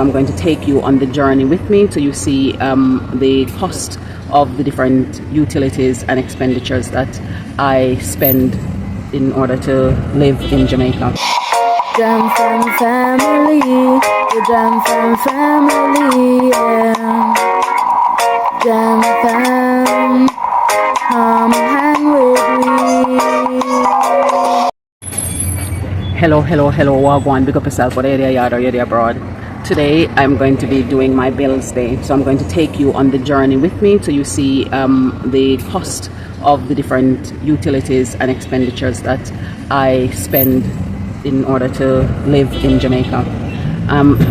I'm going to take you on the journey with me so you see the cost of the different utilities and expenditures that I spend in order to live in Jamaica. Jam Fam family, the Jam Fam family, yeah. Jam Fam, come hang with me. Hello, Wagwan, big up yourself, whether you're yard or you're abroad. Today I'm going to be doing my bills day, so I'm going to take you on the journey with me so you see the cost of the different utilities and expenditures that I spend in order to live in Jamaica.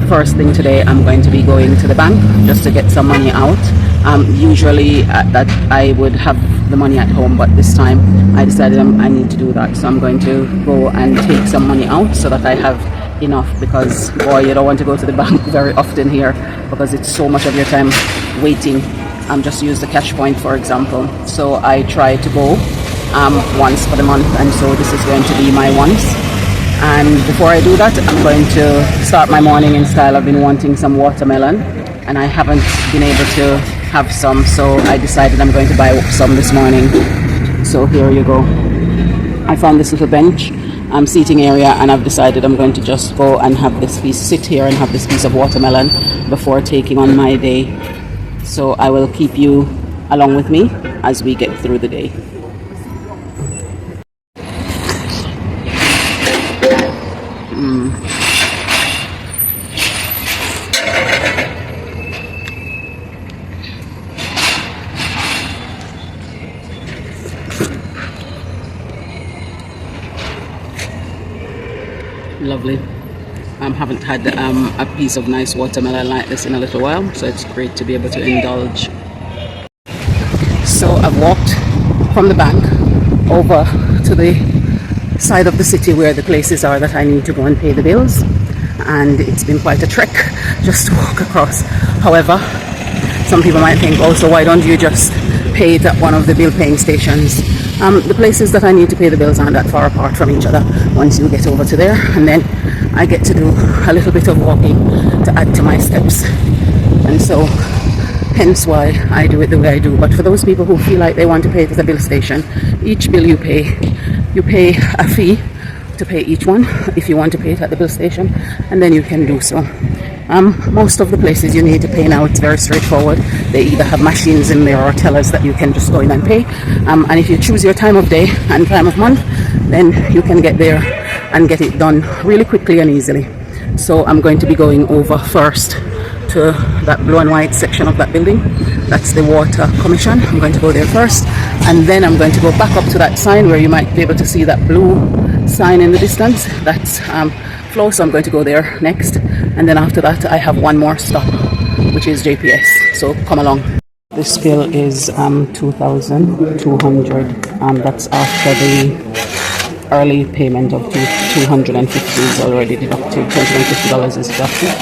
First thing today, I'm going to be going to the bank just to get some money out. Usually that I would have the money at home, but this time I decided I need to do that, so I'm going to go and take some money out so that I have enough, because boy, you don't want to go to the bank very often here because it's so much of your time waiting. Just use the cash point, for example. So I try to go once for the month, and so this is going to be my once. And before I do that, I'm going to start my morning in style. I've been wanting some watermelon and I haven't been able to have some, so I decided I'm going to buy some this morning. So here you go. I found this little bench seating area, and I've decided I'm going to just go and have this piece, sit here and have this piece of watermelon before taking on my day. So I will keep you along with me as we get through the day. Lovely. I haven't had a piece of nice watermelon like this in a little while, so it's great to be able to indulge. So I've walked from the bank over to the side of the city where the places are that I need to go and pay the bills, and it's been quite a trek just to walk across. However, some people might think, oh, so why don't you just pay it at one of the bill paying stations? The places that I need to pay the bills aren't that far apart from each other once you get over to there, and then I get to do a little bit of walking to add to my steps, and so hence why I do it the way I do. But for those people who feel like they want to pay it at the bill station, each bill you pay a fee to pay each one if you want to pay it at the bill station, and then you can do so. Most of the places you need to pay now, it's very straightforward. They either have machines in there or tellers that you can just go in and pay, and if you choose your time of day and time of month, then you can get there and get it done really quickly and easily. So I'm going to be going over first to that blue and white section of that building. That's the Water Commission. I'm going to go there first, and then I'm going to go back up to that sign where you might be able to see that blue sign in the distance. That's Flow, so I'm going to go there next, and then after that I have one more stop, which is JPS, so come along. This bill is 2,200. That's after the early payment of $250 is already deducted. $250 is deducted.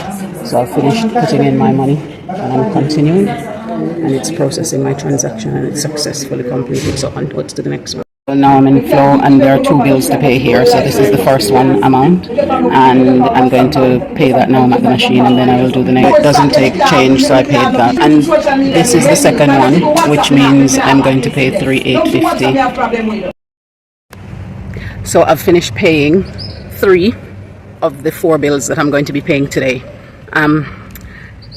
So I've finished putting in my money and I'm continuing, and it's processing my transaction, and it's successfully completed. So on to the next one. Now I'm in Flow, and there are two bills to pay here. So this is the first one amount, and I'm going to pay that now. I'm at the machine, and then I will do the next. It doesn't take change, so I paid that. And this is the second one, which means I'm going to pay $3,850. So I've finished paying 3 of the 4 bills that I'm going to be paying today.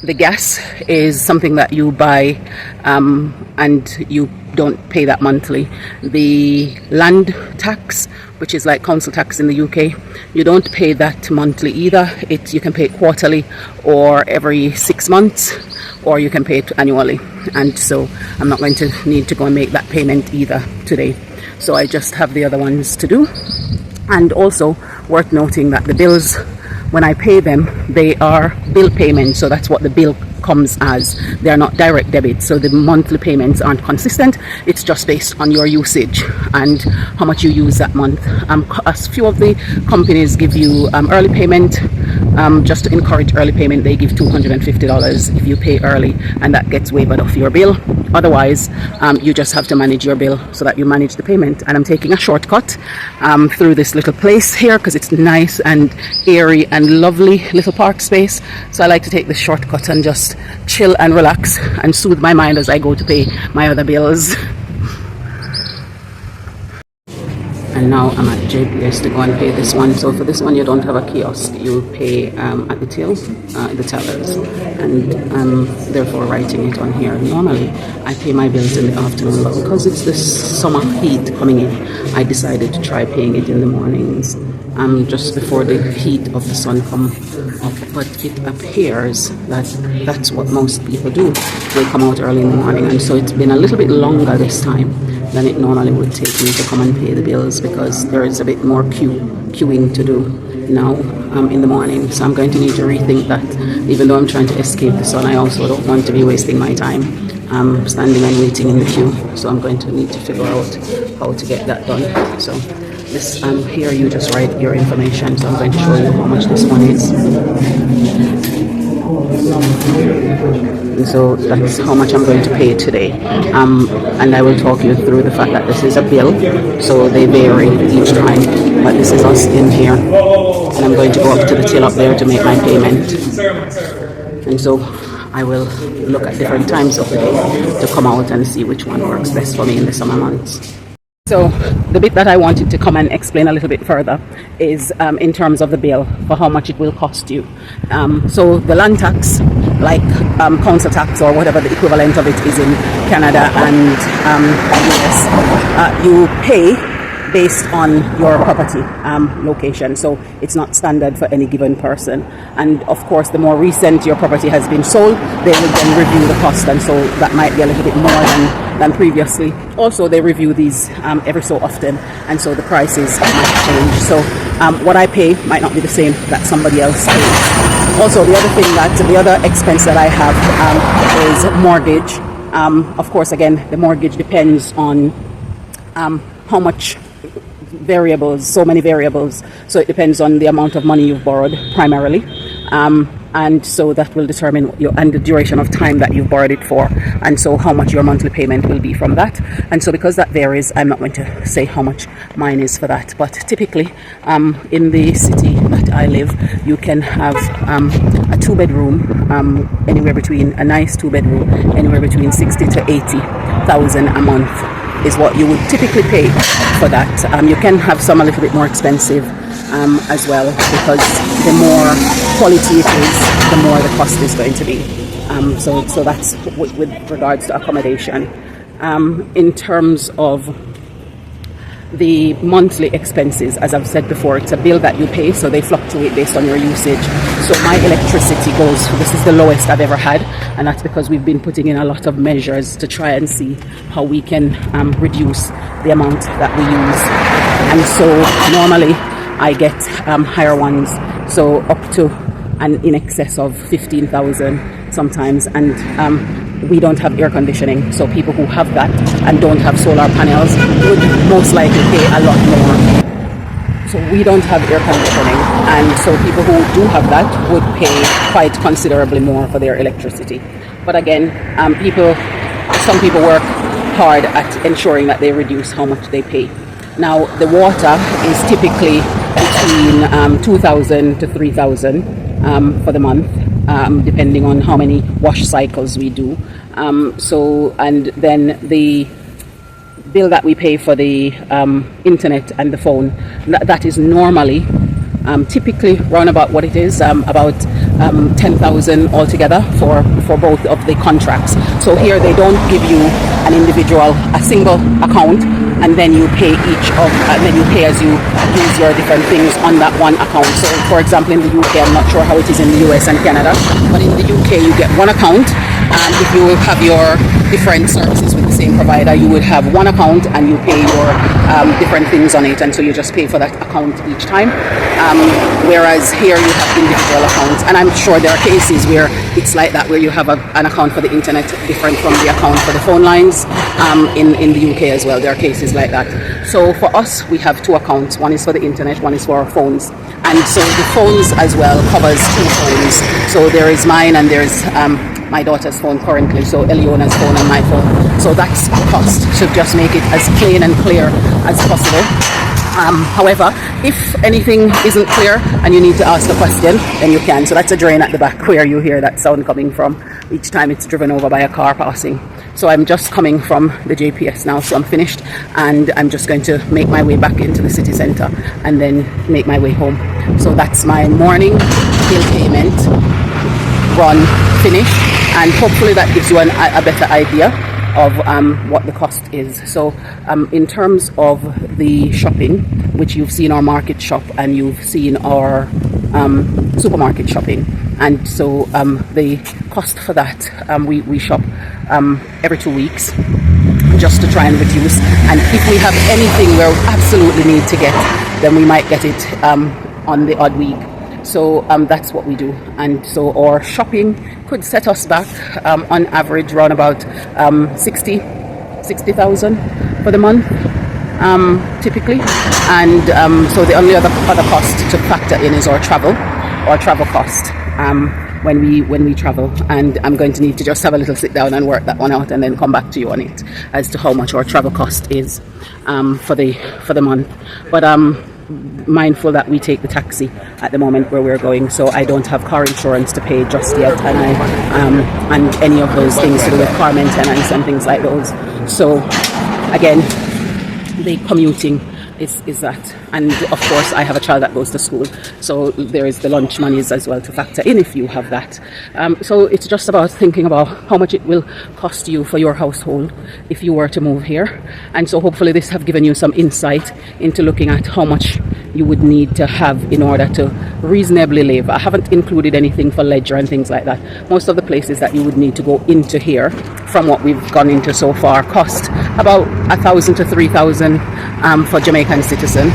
The gas is something that you buy and you don't pay that monthly. The land tax, which is like council tax in the UK, you don't pay that monthly either. You can pay it quarterly or every 6 months, or you can pay it annually. And so I'm not going to need to go and make that payment either today. So I just have the other ones to do. And also worth noting that the bills, when I pay them, they are bill payments, so that's what the bill comes as. They are not direct debit, so the monthly payments aren't consistent. It's just based on your usage and how much you use that month. A few of the companies give you early payment. Just to encourage early payment, they give $250 if you pay early, and that gets waived off your bill. Otherwise, you just have to manage your bill so that you manage the payment. And I'm taking a shortcut through this little place here because it's nice and airy and lovely little park space. So I like to take this shortcut and just chill and relax and soothe my mind as I go to pay my other bills. And now I'm at JPS to go and pay this one. So for this one, you don't have a kiosk. You pay at the till, the tellers, and therefore writing it on here. Normally, I pay my bills in the afternoon, but because it's this summer heat coming in, I decided to try paying it in the mornings, just before the heat of the sun come up. But it appears that that's what most people do. They come out early in the morning, and so it's been a little bit longer this time than it normally would take me to come and pay the bills, because there is a bit more queuing to do now in the morning. So I'm going to need to rethink that. Even though I'm trying to escape the sun, I also don't want to be wasting my time standing and waiting in the queue. So I'm going to need to figure out how to get that done. So this here you just write your information. So I'm going to show you how much this one is. So that's how much I'm going to pay today, and I will talk you through the fact that this is a bill, so they vary each time, but this is us in here, and I'm going to go up to the till up there to make my payment. And so I will look at different times of the day to come out and see which one works best for me in the summer months. So the bit that I wanted to come and explain a little bit further is in terms of the bill for how much it will cost you. So the land tax, like council tax or whatever the equivalent of it is in Canada and US, you pay based on your property location. So it's not standard for any given person. And of course, the more recent your property has been sold, they will then review the cost, and so that might be a little bit more than previously. Also, they review these every so often, and so the prices might change. So what I pay might not be the same that somebody else pays. Also, the other expense that I have is mortgage. Of course, again, the mortgage depends on how much variables, so many variables. So it depends on the amount of money you've borrowed primarily. And so that will determine and the duration of time that you've borrowed it for, and so how much your monthly payment will be from that. And so because that varies, I'm not going to say how much mine is for that, but typically in the city that I live, you can have a 2-bedroom, anywhere between a nice 2-bedroom, anywhere between 60 to 80,000 a month is what you would typically pay for that. You can have some a little bit more expensive as well, because the more quality it is, the more the cost is going to be. So that's with regards to accommodation. In terms of the monthly expenses, as I've said before, it's a bill that you pay, so they fluctuate based on your usage. So my electricity this is the lowest I've ever had, and that's because we've been putting in a lot of measures to try and see how we can reduce the amount that we use. And so normally I get higher ones, so up to and in excess of 15,000 sometimes, and we don't have air conditioning, so people who have that and don't have solar panels would most likely pay a lot more. So we don't have air conditioning, and so people who do have that would pay quite considerably more for their electricity. But again, some people work hard at ensuring that they reduce how much they pay. Now the water is typically between 2,000 to 3,000 for the month, depending on how many wash cycles we do. And then the bill that we pay for the internet and the phone, that is normally typically round about what it is, about 10,000 altogether for both of the contracts. So here they don't give you a single account, and then you pay and then you pay as you use your different things on that one account. So for example, in the UK, I'm not sure how it is in the US and Canada, but in the UK you get one account, and if you have your different services with the same provider, you would have one account and you pay your different things on it, and so you just pay for that account each time. Whereas here you have individual accounts, and I'm sure there are cases where it's like that, where you have an account for the internet different from the account for the phone lines. In the UK as well, there are cases like that. So for us, we have two accounts. One is for the internet, one is for our phones. And so the phones as well covers two phones. So there is mine and there's my daughter's phone currently, so Eliona's phone and my phone. So that's the cost, to just make it as plain and clear as possible. However, if anything isn't clear and you need to ask a question, then you can. So that's a drain at the back where you hear that sound coming from each time it's driven over by a car passing. So I'm just coming from the JPS now, so I'm finished, and I'm just going to make my way back into the city centre and then make my way home. So that's my morning bill payment run finished, and hopefully that gives you a better idea of what the cost is. So in terms of the shopping, which you've seen our market shop and you've seen our supermarket shopping, and so the cost for that, we shop every 2 weeks just to try and reduce, and if we have anything we absolutely need to get, then we might get it on the odd week. So that's what we do, and so our shopping could set us back on average around about 60,000 for the month typically, and so the only other cost to factor in is our travel cost when we travel, and I'm going to need to just have a little sit down and work that one out and then come back to you on it as to how much our travel cost is for the month. But mindful that we take the taxi at the moment where we're going, so I don't have car insurance to pay just yet, and and any of those things to do with car maintenance and things like those. So again, the commuting is that, and of course I have a child that goes to school, so there is the lunch monies as well to factor in if you have that. So it's just about thinking about how much it will cost you for your household if you were to move here, and so hopefully this have given you some insight into looking at how much you would need to have in order to reasonably live. I haven't included anything for leisure and things like that. Most of the places that you would need to go into here, from what we've gone into so far, cost about 1,000 to 3,000 for Jamaican citizen,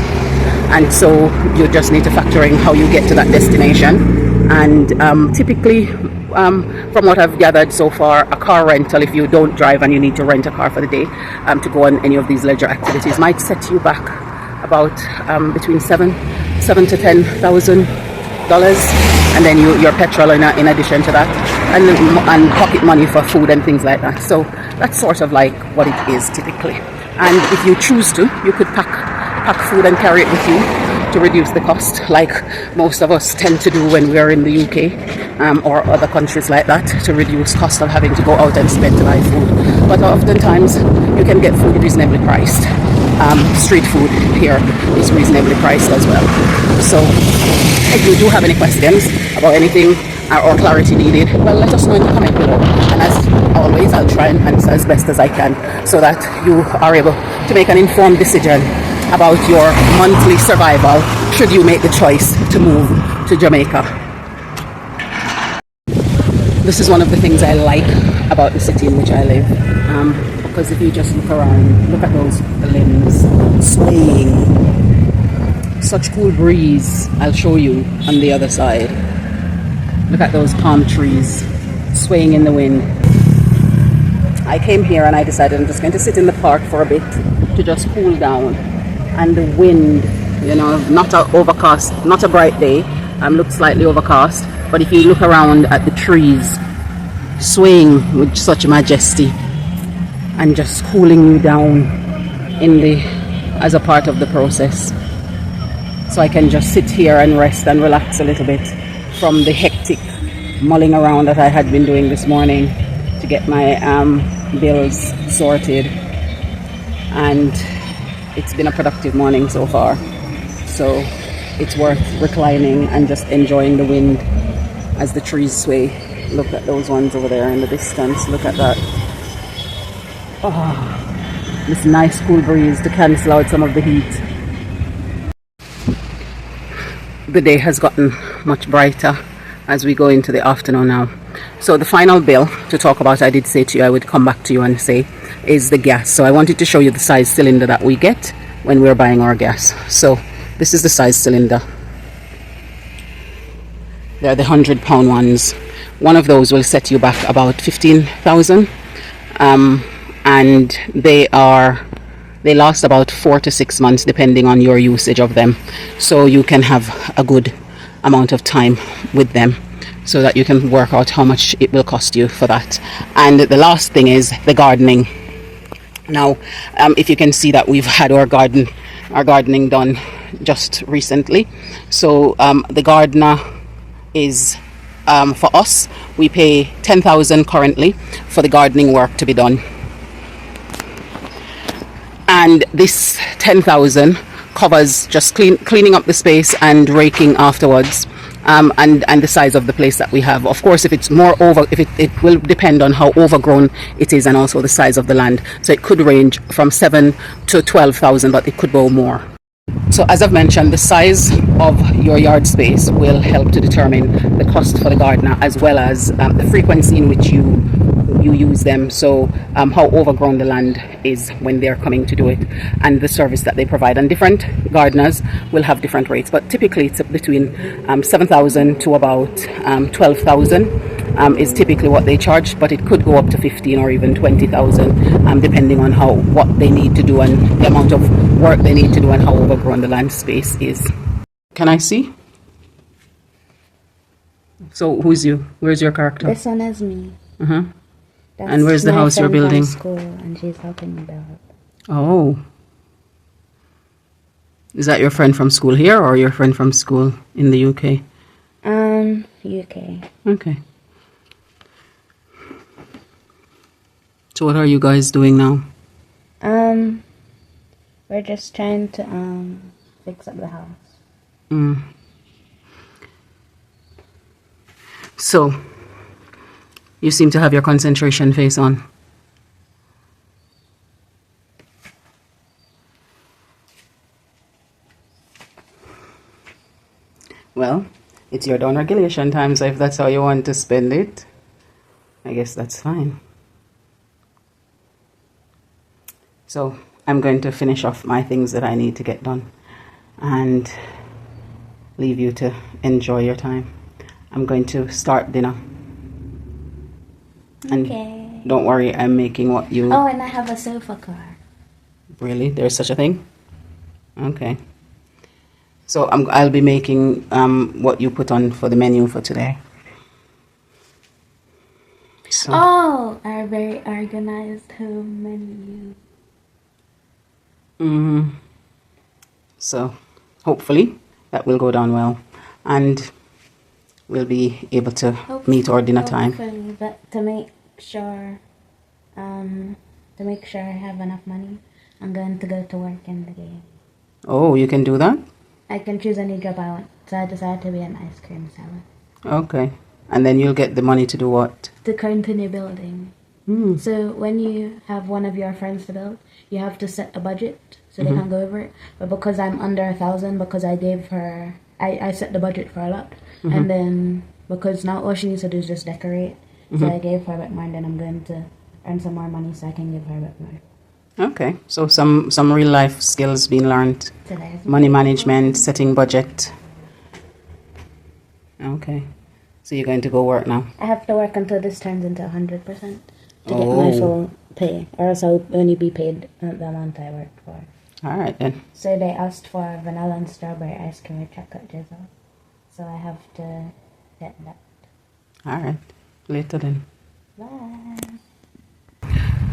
and so you just need to factor in how you get to that destination. And typically, from what I've gathered so far, a car rental, if you don't drive and you need to rent a car for the day to go on any of these leisure activities, might set you back about between $7,000 to $10,000, and then your petrol in addition to that, and pocket money for food and things like that. So that's sort of like what it is typically. And if you choose to, you could pack food and carry it with you to reduce the cost, like most of us tend to do when we are in the UK or other countries like that, to reduce cost of having to go out and spend to buy food. But oftentimes you can get food reasonably priced. Street food here is reasonably priced as well. So if you do have any questions about anything or clarity needed, well, let us know in the comment below, and as always I'll try and answer as best as I can, so that you are able to make an informed decision about your monthly survival should you make the choice to move to Jamaica. This is one of the things I like about the city in which I live, because if you just look around, look at those limbs swaying, such cool breeze. I'll show you on the other side. Look at those palm trees swaying in the wind. I came here and I decided I'm just going to sit in the park for a bit to just cool down. And the wind, not a overcast, not a bright day, looks slightly overcast, but if you look around at the trees swaying with such majesty and just cooling you down as a part of the process. So I can just sit here and rest and relax a little bit from the hectic mulling around that I had been doing this morning to get my bills sorted, and it's been a productive morning so far, so it's worth reclining and just enjoying the wind as the trees sway. Look at those ones over there in the distance, look at that. This nice cool breeze to cancel out some of the heat. The day has gotten much brighter as we go into the afternoon now. So the final bill to talk about, I did say to you I would come back to you and say, is the gas. So I wanted to show you the size cylinder that we get when we're buying our gas. So this is the size cylinder. They're the 100-pound ones. One of those will set you back about 15,000, and they last about 4 to 6 months depending on your usage of them. So you can have a good amount of time with them, so that you can work out how much it will cost you for that. And the last thing is the gardening. Now, if you can see that we've had our gardening done just recently. So the gardener is, for us, we pay 10,000 currently for the gardening work to be done. And this 10,000 covers just cleaning up the space and raking afterwards. And the size of the place that we have. Of course, if it's it will depend on how overgrown it is and also the size of the land. So it could range from 7 to 12,000, but it could go more. So as I've mentioned, the size of your yard space will help to determine the cost for the gardener, as well as the frequency in which you use them. So how overgrown the land is when they're coming to do it, and the service that they provide. And different gardeners will have different rates, but typically it's between 7,000 to about 12,000 is typically what they charge, but it could go up to 15 or even 20,000 depending on what they need to do and the amount of work they need to do and how overgrown the land space is. Can I see? So who's you? Where's your character? This one is me. That's and where's the house you're building? School, and she's helping me build. Oh. Is that your friend from school here or your friend from school in the UK? UK. Okay. So what are you guys doing now? We're just trying to fix up the house. So you seem to have your concentration face on. Well, it's your down regulation time, so if that's how you want to spend it, I guess that's fine. So I'm going to finish off my things that I need to get done and leave you to enjoy your time. I'm going to start dinner. And okay. Don't worry, I'm making what you... Oh, and I have a sofa car. Really? There's such a thing? Okay. So I'll be making what you put on for the menu for today. So. Oh, our very organized home menu. So hopefully that will go down well, and we'll be able to meet our dinner time. But to make sure I have enough money, I'm going to go to work in the game. Oh, you can do that? I can choose any job I want, so I decided to be an ice cream seller. Okay. And then you'll get the money to do what? To continue building. So when you have one of your friends to build, you have to set a budget so they can't go over it. But because I'm under 1,000, because I gave her, I set the budget for a lot. And then because now all she needs to do is just decorate. So I gave her a bit more, and then I'm going to earn some more money so I can give her a bit more. Okay, so some real life skills being learned. Today. Money management, setting budget. Okay, so you're going to go work now? I have to work until this turns into 100% to get my full pay, or else I'll only be paid the amount I worked for. All right then. So they asked for vanilla and strawberry ice cream with chocolate drizzle, so I have to get that. All right, later then. Bye.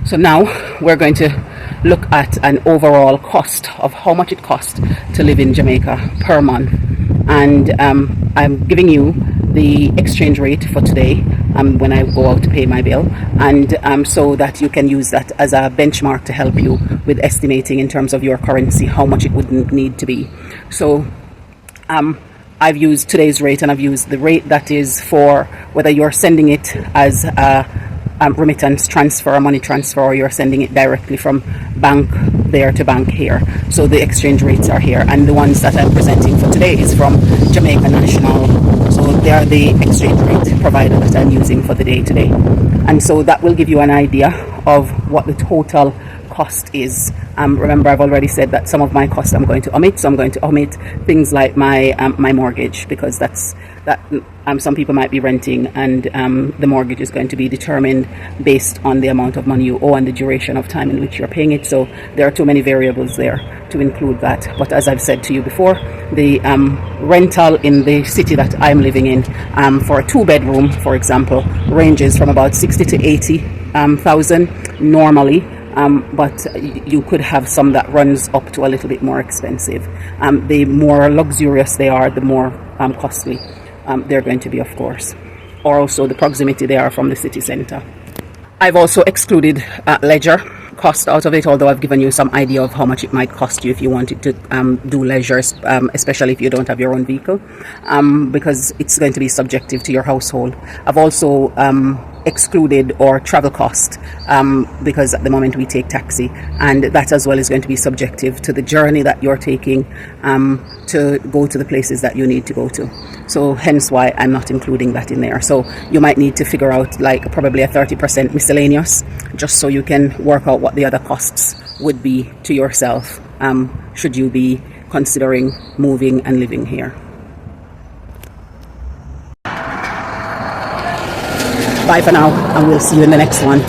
So now we're going to look at an overall cost of how much it costs to live in Jamaica per month. And I'm giving you the exchange rate for today when I go out to pay my bill, and so that you can use that as a benchmark to help you with estimating in terms of your currency how much it would need to be. So I've used today's rate, and I've used the rate that is for whether you're sending it as a remittance transfer, money transfer, or you're sending it directly from bank there to bank here. So the exchange rates are here, and the ones that I'm presenting for today is from Jamaica National. So they are the exchange rate provider that I'm using for the day today. And so that will give you an idea of what the total cost is. Remember, I've already said that some of my costs I'm going to omit. So I'm going to omit things like my mortgage, because some people might be renting, and the mortgage is going to be determined based on the amount of money you owe and the duration of time in which you're paying it. So there are too many variables there to include that. But as I've said to you before, the rental in the city that I'm living in for a 2-bedroom, for example, ranges from about 60 to 80,000 normally. But you could have some that runs up to a little bit more expensive. The more luxurious they are, the more costly they're going to be, of course, or also the proximity they are from the city center. I've also excluded leisure cost out of it, although I've given you some idea of how much it might cost you if you wanted to do leisure, especially if you don't have your own vehicle, because it's going to be subjective to your household. I've also excluded or travel cost, because at the moment we take taxi, and that as well is going to be subjective to the journey that you're taking to go to the places that you need to go to. So hence why I'm not including that in there. So you might need to figure out like probably a 30% miscellaneous, just so you can work out what the other costs would be to yourself should you be considering moving and living here. Bye for now, and we'll see you in the next one.